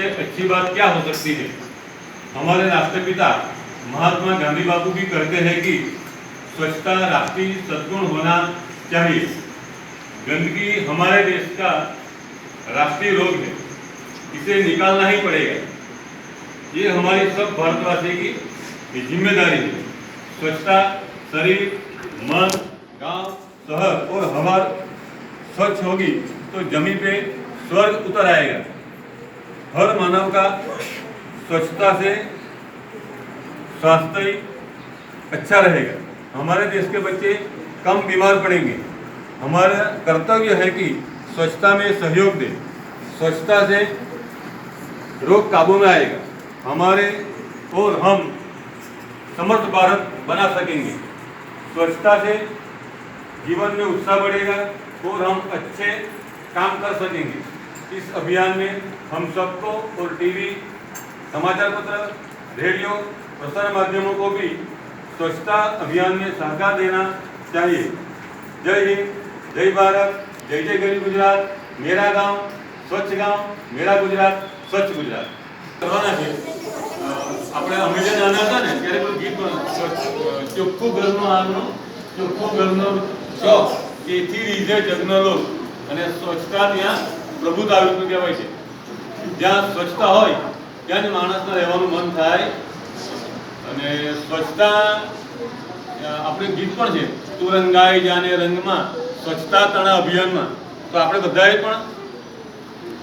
से अच्छी बात क्या हो सकती है। हमारे राष्ट्रपिता महात्मा गांधी बापू भी कहते हैं कि स्वच्छता राष्ट्रीय सद्गुण होना चाहिए। गंदगी हमारे देश का राष्ट्रीय रोग है, इसे निकालना ही पड़ेगा। ये हमारी सब भारतवासी की जिम्मेदारी है। स्वच्छता शरीर, मन, गांव, शहर और हवा स्वच्छ होगी तो जमीन पे स्वर्ग उतर आएगा। हर मानव का स्वच्छता से स्वास्थ्य अच्छा रहेगा। हमारे देश के बच्चे कम बीमार पड़ेंगे। हमारा कर्तव्य है कि स्वच्छता में सहयोग दें। स्वच्छता से रोग काबू में आएगा हमारे और हम समर्थ भारत बना सकेंगे। स्वच्छता से जीवन में उत्साह बढ़ेगा और हम अच्छे काम कर सकेंगे। इस अभियान में हम सबको और टीवी, समाचार पत्र, रेडियो, प्रसार माध्यमों को भी स्वच्छता अभियान में सहकार देना चाहिए। जय हिंद, जय भारत, जय जय गरीब गुजरात, मेरा गांव स्वच्छ गांव, मेरा गुजरात स्वच्छ गुजरात करवाना है। આપણે અમે જે નાના હતા ને ત્યારે કોઈ ગીત ચોખ્ખું ઘરનો આંગણો, ચોખ્ખું ઘરનો ચોક, તેથી રીઝે જગનો લોક, અને સ્વચ્છતા ત્યાં પ્રભુતાવિત્વ કહેવાય છે। જ્યાં સ્વચ્છતા હોય ત્યાં જ માણસને રહેવાનું મન થાય। અને સ્વચ્છતા આપણે ગીત પણ છે, તું રંગાઈ જાને રંગમાં, સ્વચ્છતા તણા અભિયાનમાં। તો આપણે બધાએ પણ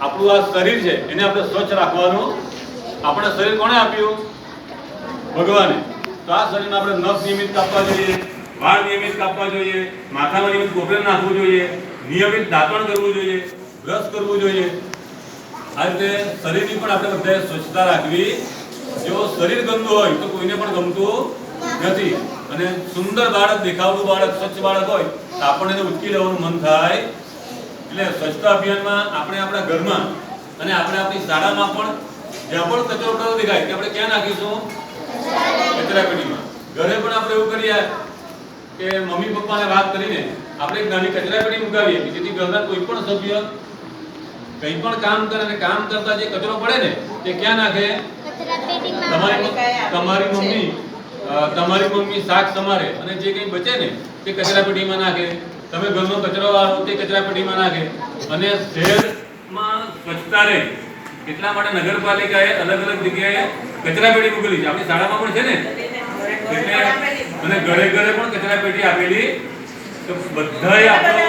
આપણું આ શરીર છે એને આપણે સ્વચ્છ રાખવાનું। આપણે શરીર કોણે આપ્યું? ભગવાને। તો આ શરીરમાં આપણે નખ નિયમિત કાપવા જોઈએ, વાળ નિયમિત કાપવા જોઈએ, માથામાં નિયમિત ગોબરેલ નાખવું જોઈએ, નિયમિત દાંતણ કરવું જોઈએ, બ્રશ કરવું જોઈએ। આ રીતે શરીરની પણ આપણે બધાએ સ્વચ્છતા રાખવી। જો શરીર ગંદુ હોય તો કોઈને પણ ગમતું નથી। અને સુંદર બાળક, દેખાવડું બાળક, સ્વચ્છ બાળક હોય તો આપણને એને ઉચકી લેવાનું મન થાય। એટલે સ્વચ્છતા અભિયાનમાં આપણે આપણા ઘરમાં અને આપણે આપણી શાળામાં પણ જ્યાં પણ કચરો પડતો દેખાય કે આપણે ક્યાં નાખીશું? કચરાપેટીમાં। ઘરે પણ આપણે એવું કરીએ કે મમ્મી પપ્પાને વાત કરીને આપણે એક નાની કચરાપેટી મુકાવીએ કે જેથી ઘરના કોઈ પણ સભ્ય કંઈ પણ કામ કરે અને કામ કરતા જે કચરો પડે ને તે ક્યાં નાખે? તમારી મમ્મી શાક સમારે અને જે કંઈ બચે ને તે કચરાપેટીમાં નાખે। તમે ઘરનો કચરો વાળો તે કચરાપેટીમાં નાખે। અને શહેરમાં સ્વચ્છતા રહે એટલા માટે નગરપાલિકાએ અલગ અલગ જગ્યાએ કચરાપેટી મૂકેલી છે। આપણી શાળામાં પણ છે ને, અને ઘરે ઘરે પણ કચરાપેટી આપેલી। તો બધાએ આપણો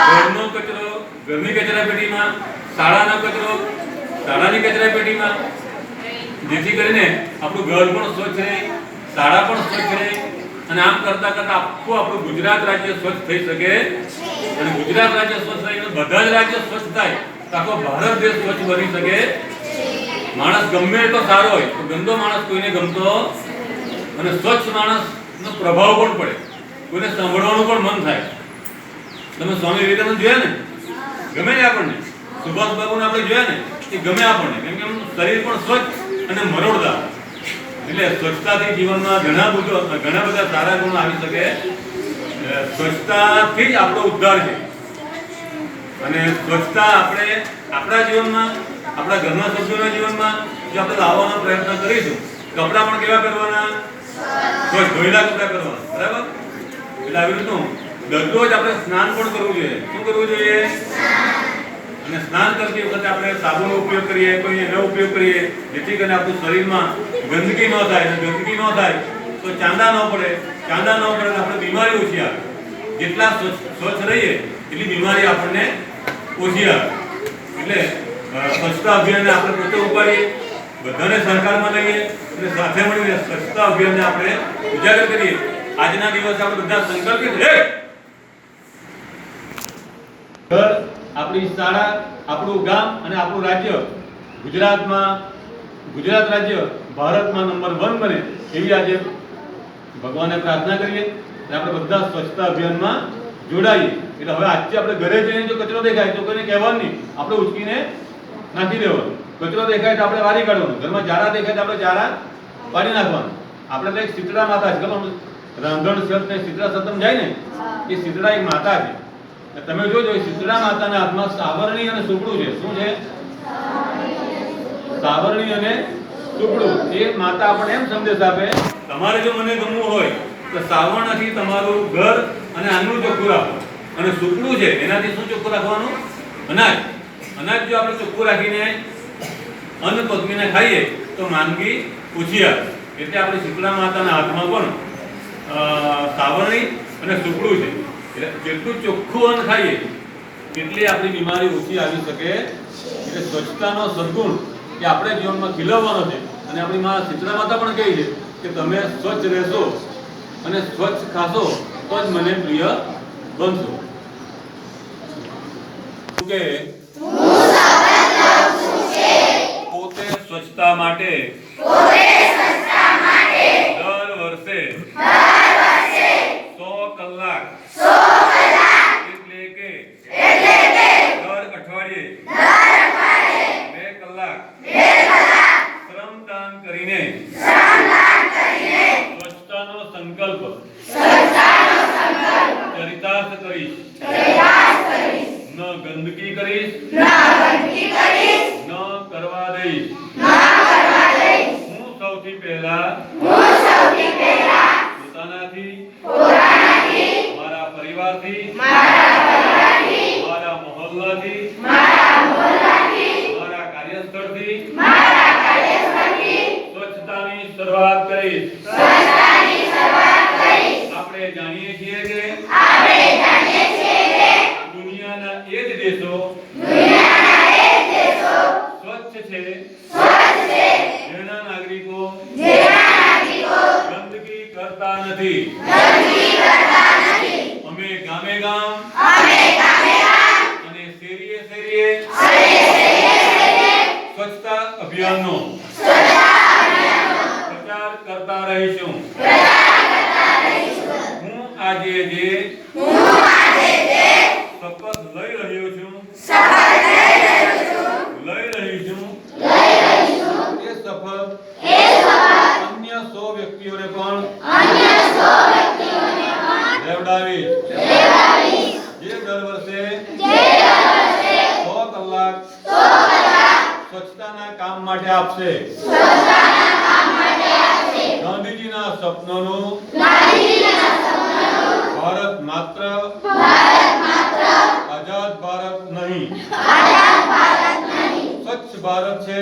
ઘરનો કચરો ઘરની કચરાપેટીમાં, શાળાનો કચરો શાળાની કચરાપેટીમાં, જેથી કરીને આપણું ઘર પણ સ્વચ્છ રહે, શાળા પણ સ્વચ્છ રહે। અને આમ કરતા કરતા આખું આપણું ગુજરાત રાજ્ય સ્વચ્છ થઈ શકે। અને ગુજરાત રાજ્ય સ્વચ્છ થઈને બધા જ રાજ્ય સ્વચ્છ થાય તો આખો ભારત દેશ સ્વચ્છ બની શકે। માણસ ગમે એટલો સારો હોય તો ગંદો માણસ કોઈને ગમતો, અને સ્વચ્છ માણસનો પ્રભાવ પણ પડે, કોઈને સાંભળવાનું પણ મન થાય। તમે સ્વામી વિવેકાનંદ જોયા ને, ગમે ને આપણને, સુભાષ બાબુને આપણે જોયા ને, એ ગમે આપણને, કેમ કે એમનું શરીર પણ સ્વચ્છ અને મરોડદાર। એટલે સ્વચ્છતાથી જીવનમાં ઘણા બધા સારા ગુણો આવી શકે। સ્વચ્છતાથી જ આપણો ઉદ્ધાર છે। અને સ્વચ્છતા આપણે આપણા જીવનમાં, આપણા ઘરના સભ્યોના જીવનમાં જો આપણે લાવવાનો પ્રયત્ન કરીશું, કપડાં પણ કેવા કરવાના? સ્વચ્છ ધોયેલા કપડાં કરવાના, બરાબર? એટલે આવી રીતનું દરરોજ આપણે સ્નાન પણ કરવું જોઈએ। શું કરવું જોઈએ? અને સ્નાન કરતી વખતે આપણે સાબુનો ઉપયોગ કરીએ, કોઈ એનો ઉપયોગ કરીએ, જેથી કરીને આપણું શરીરમાં ગંદકી ન થાય। અને ગંદકી ન થાય તો ચાંદા ન પડે, ચાંદા ન પડે તો આપણે બીમારી ઓછી આવે। જેટલા સ્વચ્છ રહીએ એટલી બીમારી આપણને ઓછી આવે। એટલે સ્વચ્છતા અભિયાનને આપણે પોતે ઉપાડીએ, બધાને સરકારમાં લઈએ અને સાથે મળીને સ્વચ્છતા અભિયાનને આપણે ઉજાગર કરીએ। આજના દિવસે આપણે બધા સંકલ્પિત ઘર, આપણી શાળા, આપણું ગામ અને આપણું રાજ્ય ગુજરાત રાજ્ય ભારતમાં નંબર 1 બને એવી આજે ભગવાનને પ્રાર્થના કરીએ। અને આપણે બધા સ્વચ્છતા અભિયાનમાં જોડાઈએ। એટલે હવે આજથી આપણે ઘરે જઈને જો કચરો દેખાય તો કોઈને કહેવાનું નહીં, આપણે ઉચકીને નાખી દેવાનો। કચરો દેખાય તો આપણે વારી કાઢવાનું, ઘરમાં જારા દેખાય તો આપણે જારા પાડી નાખવાનું। આપણે તો એક શીતળા માતા છે, ખબર? રાંધણ સત ને શીતળા સતમ જાય ને, એ શીતળા એક માતા છે। તમે જોજો શીતળા માતાના હાથમાં સાવરણી અને સુપડું છે। શું છે? સાવરણી અને સુકડું. એ માતા આપણને એમ સંદેશ આપે, તમારે જો મને ગમવું હોય તો સાવરણથી તમારું ઘર અને આનું ચોખ્ખું રાખો, અને સુકડું છે એનાથી શું ચોખ્ખું રાખવાનું? અનાજ. અનાજ જો આપણે ચોખ્ખું રાખીને અન્ન પકવીને ખાઈએ તો માંદગી ઓછી આવે. એટલે આપણે શીતળા માતાના હાથમાં પણ સાવરણી અને સુકડું છે. એટલે જેટલું ચોખ્ખું અન્ન ખાઈએ એટલી આપણી બીમારી ઓછી આવી શકે. એટલે સ્વચ્છતાનો સદગુણ કે આપણે જીવનમાં ખીલવવાનો છે. અને આપણી માં શીતળા માતા પણ કહે છે કે તમે સ્વચ્છ રહેશો અને સ્વચ્છ ખાશો તો જ મને પ્રિય બનશો. કે પોતે સ્વચ્છતા માટે દર વર્ષે 100 કલાક એટલે કે દર અઠવાડિયે 2 કલાક શ્રમદાન કરીને સ્વચ્છતાનો સંકલ્પ ચરિતાર્થ કરીશ. ન ગંદકી કરીશ, ન કરવા દઈશ. હું સૌથી પહેલા પોતાનાથી, મારા પરિવારથી, મારા મહોલ્લાથી, મારા કાર્યસ્થળથી સ્વચ્છતાની શરૂઆત કરીશ. આપણે જાણીએ છીએ કે દુનિયાના એ જ દેશો સ્વચ્છ છે જેના નાગરિકો ગંદકી કરતા નથી. અમે ગામે ગામ અને શેરીએ શેરીએ સ્વચ્છતા અભિયાનનો પ્રચાર કરતા રહીશું. હું આજે જે શપથ લઈ રહી છું એ શપથ અન્ય 100 વ્યક્તિઓને પણ લેવડાવીશ. જે દર વર્ષે 100 કલાક સ્વચ્છતાના કામ માટે આપશે. ગાંધીજીના સપનોનું ભારત માત્ર આઝાદ ભારત નહીં, સ્વચ્છ ભારત છે.